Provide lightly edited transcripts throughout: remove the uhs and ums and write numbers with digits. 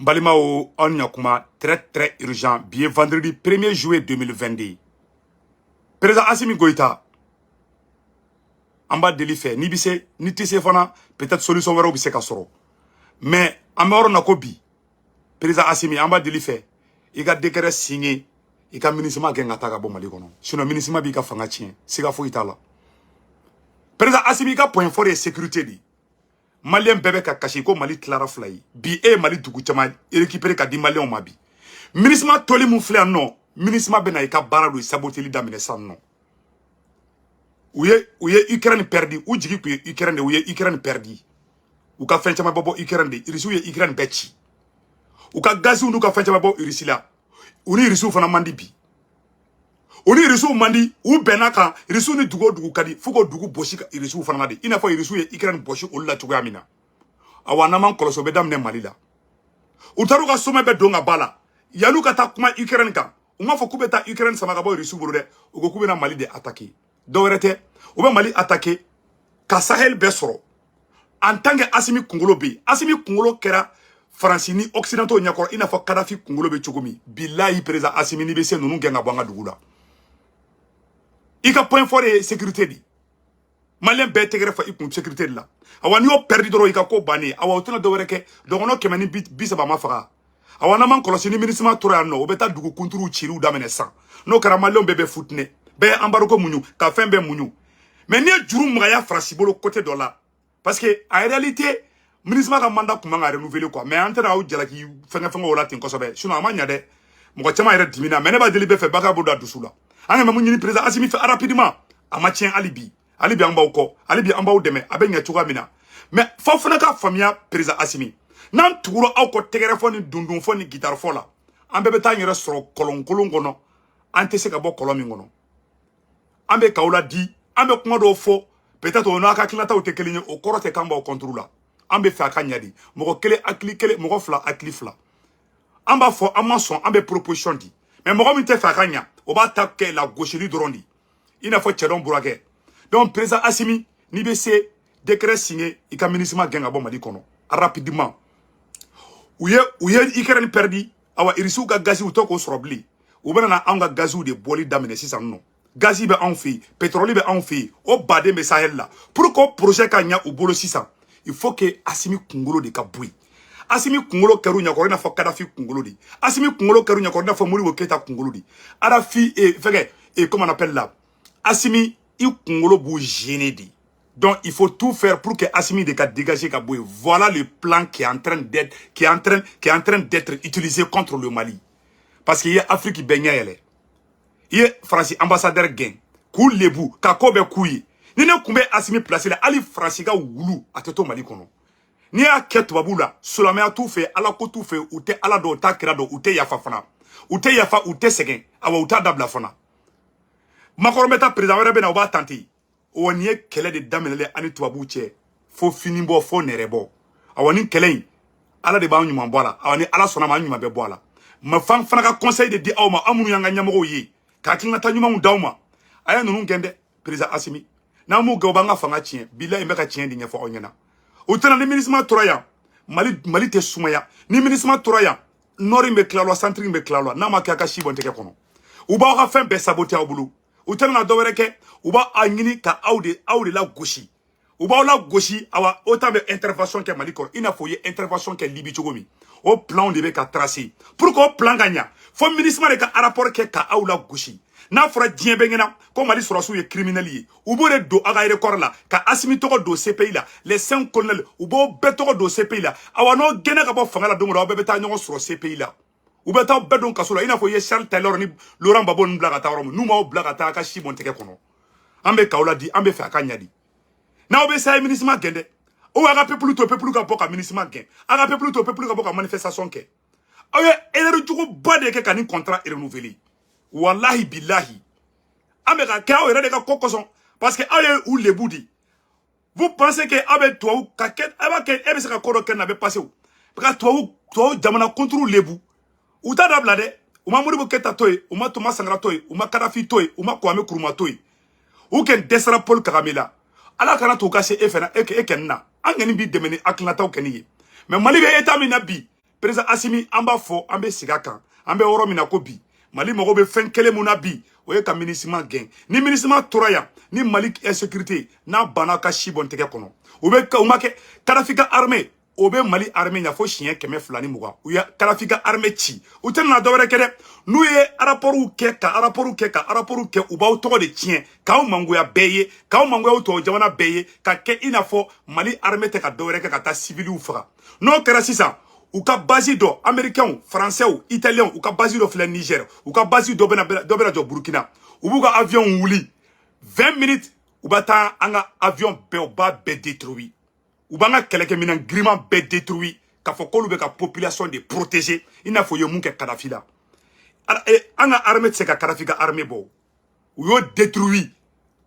Mbalimao on yakuma très urgent. Bien vendredi 1er juillet 2022. Président Assimi Goïta. En bas de l'effet. Ni bise, ni tisse fana. Peut-être solution wera ou bise kasoro. Mais, en bas on a kobi. Président Assimi, en bas de l'effet. Il a déclaré signé. Il a ministre gengata ka bon mali kono. Sinon ministre bi ka fanga tien. Siga fo itala. Président Assimi ka point fort de sécurité di. Malien bébé ka kashi ko Mali Clara Fly. Bi e Mali dugu chama récupérer ka di Malien ma bi. Ministre toli mu fly non. Ministre bena ka barado saboteli damine san non. Ouye Ukraine perdi ou jigi ku Ukraine de ouye Ukraine perdi. Ou ka fen chama bobo Ukraine de irisu ye Ukraine bechi. Ou ka gazi ou ka fen chama bobo irisila. Uni irisu fana mandi bi. Uni irisu mandi ou benaka irisu ni dugu kadi fuko dugu boshi ka irisu fana mandi. Ina fo irisu ye Ukraine boshi olla tuga mina. Awana man koloso be damne Mali la. Utaru ka some be donga bala. Yanu ka ta kuma Ukraine kan. Uma fo kubeta Ukraine sama ka bo irisu buru de. Ugo kubena Mali de attaquer. Dorete, ou bien Mali attaqué, ka Sahel besoro. En tant que Assimi Kungolo be, Assimi Kungolo kera Francini Occidentaux nyakor ina fo Kadhafi Kungolo be chokomi. Billahi président Assimi ni bese nunu genga banga dugula. Ika point fort de sécurité di. Malien be tegere fa ipun sécurité la. Awani o perdi doro ika ko bani, awa utuna doreke, dogono kemeni bisa ba mafaka. Awana man kolosini ministre toura no, obeta dugu kunturu chiru damene san. No kara Malien bebe foutne. Be ambaroko munyu ka fin be munyu mais ni juru mugaya frasibolo côté de là parce que en réalité ministre ka mandat kuma nga renouveler quoi mais antena o jalaki fenga wala tin kosobe sinon amanya de mugo chama ire dimina mais ne ba delibe fe baka boda dusula anga me munyi président Assimi fait rapidement amatien alibi amba uko alibi amba udeme abenya tuga mina mais fofana ka famia président Assimi nan tuguro aw ko tegere foni dundun foni guitar fola ambe beta nyere soro kolon ngono ante se ka bo kolomi ngono ambe kaula di ambe kuma do fo peut-être on a ka kilata o tekelinye o korote kamba o contrôle la ambe fa ka nyadi moko kele akli kele moko fla akli fla amba fo amason ambe proposition di mais moko mi te fa ka nya o ba taper la gaucherie drondi ina fo chedon burake donc président Assimi ni bese décret signé i ka ministre genga bo Mali kono rapidement ouye Ukraine perdi awa irisu ga gazi utoko sorobli ou bena anga gazu de boli damene sisan non gazi be en fi pétrole be en fi o bade me Sahel là pour que projet kanya ou bolo 600 il faut que Assimi Kungolo de kabui Assimi Kungolo keru nyakoro na fo Kadhafi Kungolo di Assimi Kungolo keru nyakoro na fo Modibo Keita Kungolo di Arafi et comment on appelle là Assimi i Kungolo bu gêné di donc il faut tout faire pour que Assimi de ka dégager kabui voilà le plan qui est en train d'être utilisé contre le Mali parce qu'il y a Afrique qui baigne elle Ye France ambassadeur gen ku lebu ka ko be kuyi ni ne kumbe Assimi placé là ali France ga wulu ateto Mali kono ni a keto babula solame a tout fait ala ko tout fait ou te ala do ta kira do ou te yafa fana ou te yafa ou te segen awa ou ta dabla fana makorometa président wera be na ba tanti o nie kele de damelele ani tubabu che fo finimbo fo nerebo awani kele ala de ba nyuma bola awani ala sona ma nyuma be bola ma fan fana ka conseil de di awma amunu yanga nyamoko yi ka kinga ta nyuma dauma aya nunu ngende président Assimi na mu go banga fanga chien billahi mbeka chien di nyafo onyana o tana le ministre Touraya Mali te sumaya ni ministre Touraya nori me klalo centre me klalo na ma ka shi bonte ke kono u ba ka fen be saboter obulu o tana na dowere ke u ba anyini ka aude la gauche u ba la gauche awa autant de intervention ke Mali ko ina fo ye intervention ke Libye chogomi au plan de be ka tracer pour que plan gagna fo ministre de ka rapport ke ka aula gauche na fora dien bengena ko Mali sura su ye criminel yi u bo de do aga record la ka Assimi toko do CPI la les 5 colonels u bo betoko do CPI la awano gena ka bo fanga la dongo be beta nyongo sura CPI la u beta bedon kasula ina fo ye Charles Taylor ni Laurent Gbagbo blaga ta rom nu ma blaga ta ka shibon teke kono ambe kaula di ambe fa ka nyadi na obe say ministre gende o aga peuple ka boka ministre gen aga peuple ka boka manifestation ke aye eleru jugo bade ke kani contrat renouvelé wallahi billahi ameka ka o ere de ka kokoson parce que aye ou le boudi vous pensez que abe toi ka ket aba ke ebe se ka kodo ken na be passé ou parce que toi jamana contre lebu ou ta dabla de ou ma Modibo Keita toy ou ma Thomas Sankara toy ou ma Kadhafi toy ou ma Kwame Nkrumah toy ou ken desra Paul Kagamela ala kana to ka se efena eken na angeni bi demeni aklinata o keniye mais Mali be état mina bi président Assimi amba fo ambe sigakan ambe oro minako bi Mali mogo be fen kele muna bi oye ka ministre gen ni ministre toraya ni Mali insécurité na bana ka shibon teke kono obe ka umake Kadhafi armée obe Mali armée nya fo chien keme flani muga uya Kadhafi armée chi utena na dowere kede nou ye rapportu ke uba togo de chien ka o mangoya beye ka o mangoya to jamana beye ka ke inafo Mali armée te ka dowere ke ka ta civil faga no kera sisa ou ka base do américain français ou italien ou ka base do fle Niger ou ka base do bena do Burkina ou buga avion wuli 20 minutes ou bata anga avion be détruit ou banga keleke minan griment be détruit ka fo kolu be ka population de protéger ina fo yomun ke Kadhafi la anga armée se ka Kadhafi armée bo ou yo détruit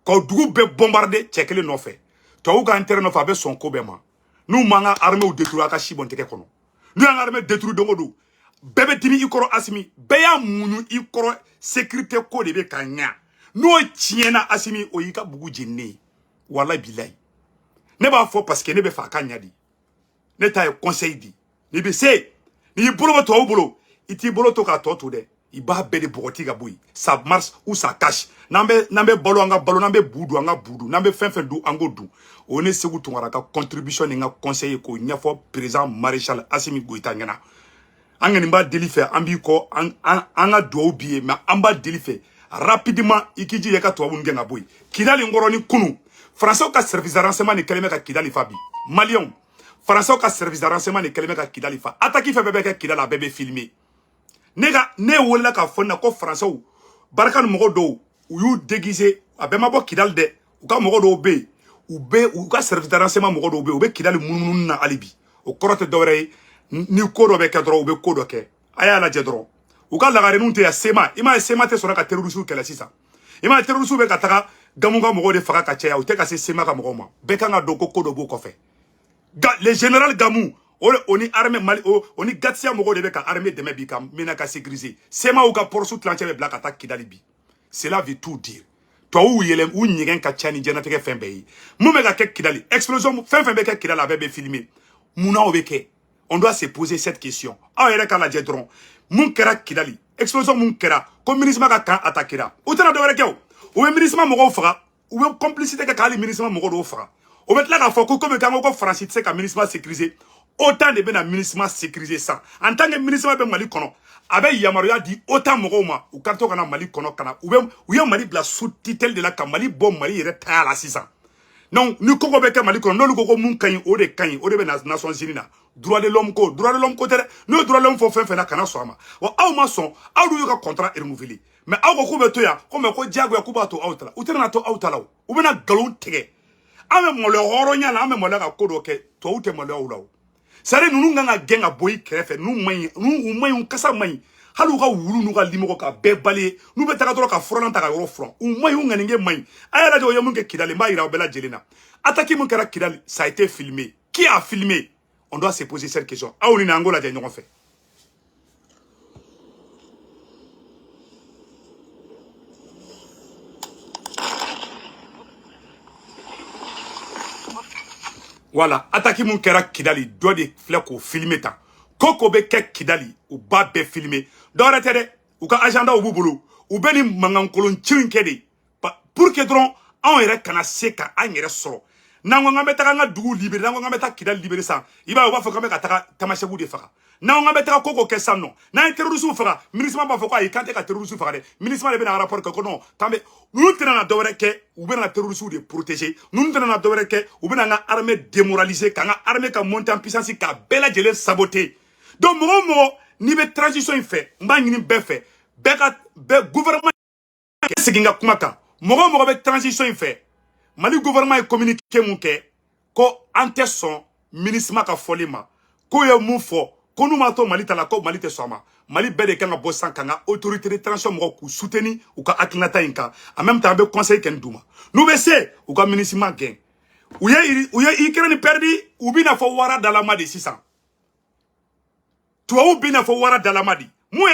ko dugu be bombardé tchekele no fait to ou ka interne no fa be son ko be ma nous manga armée ou détruit ka shibon teke kono nous avons armé détruit dongodo bébé timi ikoro Assimi beya munu ikoro sécurité ko de be kanya no tiena Assimi o yika bugu jinné wallahi billahi ne ba fo parce que ne be fa kanya di ne ta conseil di ne be se ni bolo to bolo iti bolo to ka to de i ba be de bogoti ga boy ça marche ou ça cache nambe bolo anga bolo nambe budu anga budu nambe fen du ango du on est segu tungara ka contribution nga conseiller ko nyafo président maréchal Assimi Goïta ngana angani ba delifer ambi ko anga do bié mais amba delifer rapidement ikiji yeka to abun ngenga boy Kidali ngoroni kunu français ka service de renseignement ni keleme ka Kidali fabi malien français ka service de renseignement ni keleme ka Kidali fa attaque fait bébé ka Kidala bébé filmé nega ne wola ka fonna ko français ou barkan mogo do ou yu déguisé abema bo Kidal de ou ka mogo do be ou ka service de renseignement mogo do be ou be Kidali munun na alibi o korote dore ni ko do be ka dro ou be ko do ke aya la je dro ou ka lagare nunte ya sema ima sema te sona ka terrorisme kala sisa ima terrorisme be ka taka gamunga mogo de faka ka cheya ou te ka se sema ka mogo ma be ka nga do ko do bo ko fe le général Gamou oni armée Mali oni gatsia mogo de be ka armée de mebika mena ka sécuriser sema ou ka porsu clancher be black attack Kidali bi cela veut tout dire to ou yelem ou nyigen ka chani jena teke fembe yi mu me ka ke Kidali explosion fembe be ke Kidali be filmé muna o be ke on doit se poser cette question ah yere ka la jedron mun kera Kidali explosion mun kera ko ministre ka kan attaquera o tana do were ke o ministre mogo faga ou complicité ka kali ministre mogo do faga o metla ka foko ko be kan ko français se ka ministre sécurisé autant de bena ministre sécurisé ça en tant que ministre be Mali kono abe yamaruya di autant mogo ma ou karto kana Mali kono kana ou ye Mali bla sous titre de la ka Mali bon Mali yere ta la 600 non ni koko be ka Mali kono no lu koko mun kan o de be na Nations Unies na droit de l'homme ko tere no droit de l'homme fo fen na kana so ama wa aw ma son aw du ka contrat renouvelé mais aw ko be to ya ko me ko jago ya ko ba to awtala u tere na to awtala u be na galon tege ame mo le horo nya na ame mo le ka kodo ke to u te mo le awlaw sare nunu nga genga boy krefe nu mayi kasa mayi halu ka wulu nu ka limoko ka be balé nu be taka doro ka front taka yoro front u mayi nganenge mayi ayala jo yamun ke Kidali mba ira bela jelena attaque mun kara Kidali ça a été filmé qui a filmé on doit se poser cette question awni na ngola je ñoko fe voilà attaque mun kera Kidali do de flek ko filmer ta koko be ke Kidali ou ba be filmer do retede ou ka agenda ou bubulu ou beni mangan kolon chinkede pour que dron on ere kana seka an yere soro nango ngambe taka nga dugu libéré nango ngambe taka Kidali libéré ça iba ba fo kambe ka taka tamashebu de faka nango ngambe taka koko ke samno na terrorisme faka ministre ba fo ko ay kante ka terrorisme faka de ministre de bena rapport ko non tambe nous tenons na dowere ke ou bena terrorisme de protéger nous tenons na dowere ke ou bena nga armée démoralisée ka nga armée ka monter en puissance ka bela jele saboter donc mo ni be transition fait mba ngini be fait be gouvernement seginga kumaka mo be transition fait Mali gouvernement est communiqué mon ko ante son ministre ka folima ko ye mu fo ko nu mato Mali tala ko Mali te soma Mali bede kanga bossan kanga autorité de transition mo ku soutenir ou ka aknata inka en même temps be conseil ken duma nous be se ou ka ministre gain ou ye Ukraine perdu ou bina fo wara dalama de 600 toi ou bina fo wara dalama di mu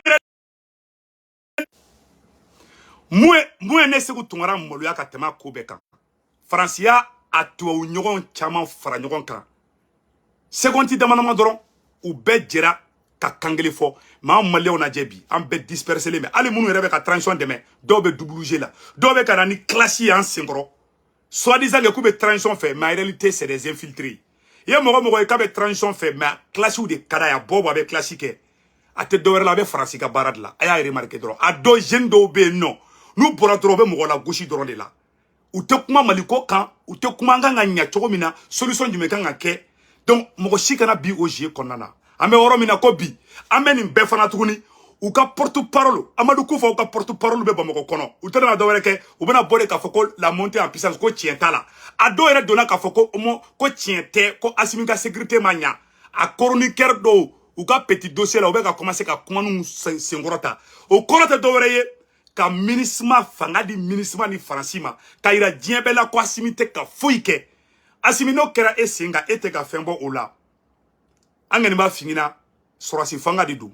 ne se ku tungara molu ya ka tema ko be kan Francia a tuwa ñogon chaman fara ñogon kan seconde damanama doron u be jera ka kangeli fo ma malien on a jebi an be disperser mais ali munu rebe ka transition demain do be doublouger là do be ka ni classe en syncro soit disant que be transition fait mais en réalité c'est des infiltrés ye mogo ka be transition fait mais classe ou de kada ya bobo avec classique a te do la be français ka barad la aya remarquer dro a do jeune do be non nous pour trouver mogo la gauche dro de là ou te kuma maliko kan ou te kuma nga nya chogo mina solution du mekanga ke donc mogo shikana bi oje konana ame woro mina ko bi ame ni be fana tuguni u ka porte parole Amadou Koufa u ka porte parole be bamako kono u tena do were ke u bena bore ka foko la montée en puissance ko tienta la a do ere dona ka foko mo ko tiente ko Assimi ka sécurité manya a chroniqueur do u ka petit dossier la u be ka commencer ka kuma nu sengorota o korota do were ye ka ministre fanga di ministre ni Francima ka ira diembe la ko Assimi te ka foike Assimi no kera esenga ete ka fembo ola angeni ba fingina sorasi fanga di du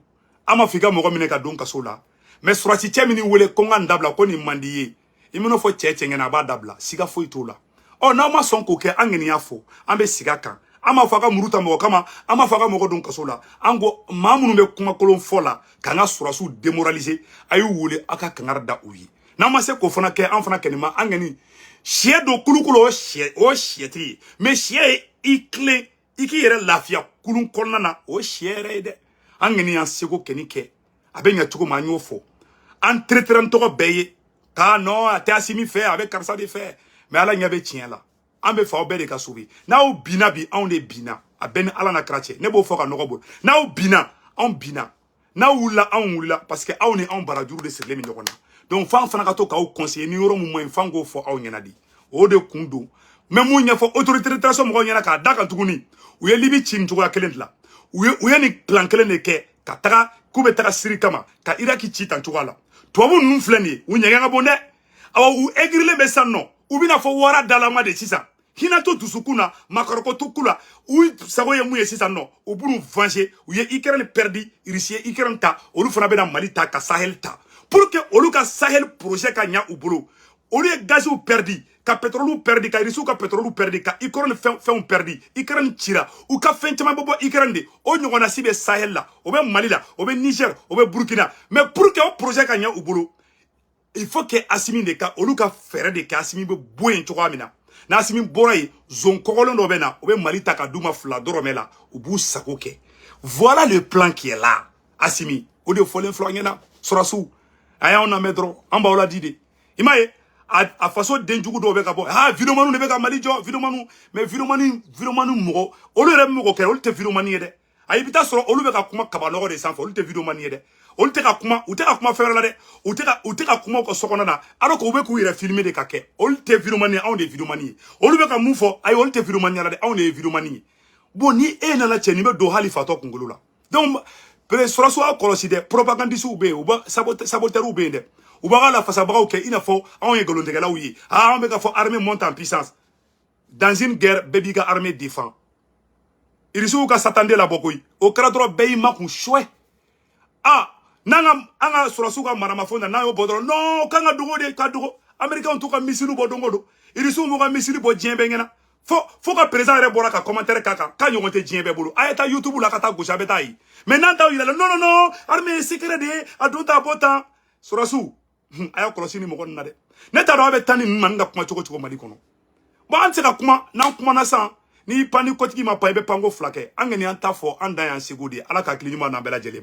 ama fika mogo mine ka don kaso la mais sorasi chemini wele ko nga ndabla ko ni mandiye imino fo cheche ngena ba dabla siga fo itola o na ma son ko ke angeni yafo ambe siga kan ama faka muruta mogo kama ama faka mogo don kaso la ango mamunu be kuma kolon fola kanga sorasu démoraliser ayu wole aka kangarda uyi na ma se ko fona ke an fana kenima angeni chie do kulukulo o chietri mais chie ikle iki yere lafia kulun konnana o chiere de angeni an sego kenike abenya tuko manyofo an traiteran to beye ka no ate Assimi fait avec Karsa de fait mais ala nyabe tien la ambe fa obede ka soubi na o bina bi on de bina abeni ala na krache ne bo foka no go na o bina on bina na wula on wula parce que on est en baraduru de segle mi nyokona donc fan fana ka to ka o conseiller ni yoro mu mo fango fo on nyana di o de kundo mais mu nya fo autorité de traçon mo nyana ka daka tuguni u ye libi chin tugo kelentla u ye ni plan kelen de ke ka taga kube taga siri kama ka iraki ci tan tugo la tubabu nun fleni u nyanga nga bonde awa u egrile be sanno u bina fo wara dalama de sisa hina to tusukuna makaroko tukula u sago ye mu ye sisa no u bunu venger u ye ikeren perdi risie ikeren ta olu fana be na Mali ta ka Sahel ta pour que olu ka Sahel projet ka nya u bolo olu ye gaz u perdi ka pétrole perdi ka risu ka pétrole perdi ka ikron fɛnw perdi ikran tira u ka fɛn caman bɔ ikran de o ɲɔgɔnna si bɛ Sahel la o bɛ Mali la o bɛ Niger o bɛ Burkina mais pour que o projet ka ɲɛ u bolo il faut que Assimi de ka olu ka fɛrɛ de kɛ Assimi bɛ bɔ yen cogoya min na n'a Assimi bɔra yen zone kɔgɔlen dɔ bɛ na o bɛ Mali ta ka d'u ma 2 dɔrɔmɛ la u b'u sago kɛ voilà le plan qui est là Assimi o de fɔlen filɛ ɲɛna Sɔrɔsiw a y'anw lamɛn dɔrɔn an b'aw ladi de i m'a ye a faso denjugu do be ka bo ha vidéomanu de be ka Mali jo vidéomanu mais vidéomanu mogo olu re mogo ke olu te vidéomanu ye de ayi bita soro olu be ka kuma kabanogo de sanfo olu te vidéomanu ye de olu te ka kuma u te ka kuma fɛrɛ la de u te ka kuma ko sokona na alors ko be ku yɛrɛ filmer de ka kɛ olu te vidéomanu ye anw de vidéomanu ye olu be ka mun fɔ ayi olu te vidéomanu la de anw de vidéomanu ye bon ni e nana cɛ ni be do hali fatɔ kunkolo la donc Sɔrɔsiw a kɔlɔsi dɛ propagandistes be u ba saboteurs be de u b'a la fasabagaw kɛ ina fɔ anw ye galontigɛlaw ye anw bɛ ka fɔ armée monte en puissance dans une guerre bɛɛ b'i ka armée défend irisiw ka satande la bɔ koyi o kɛra dɔrɔn bɛɛ y'i makun chouɛ n'an ka Sɔrɔsiw ka maramafɛnw na n'an y'o bɔ dɔrɔn non k'an ka dogo de ka dogo américains t'u ka missile bɔ don o don irisiw m'u ka missile bɔ diɲɛ bɛɛ ɲɛna fo ka président yɛrɛ bɔra ka commentaire k'a kan k'a ɲɔgɔn tɛ diɲɛ bɛɛ bolo a ye taa YouTube la ka taa gosi a bɛ taa ye mais n'an t'aw yira la non armée ye secret de ye a don ta bɔ tan Sɔrɔsiw a y'a kɔlɔsi ni mɔgɔ ninnu na dɛ ne t'a dɔn a bɛ taa ni ninnu ma ni ka kuma cogo Mali kɔnɔ bon an tɛ se ka kuma n'an kumana san n'i pan ni kɔtigi ma pan i bɛ panko 2 kɛ an kɔni an t'a fɔ an dan y'an seko de ye Ala ka hakili ɲuman n'an bɛɛ lajɛlen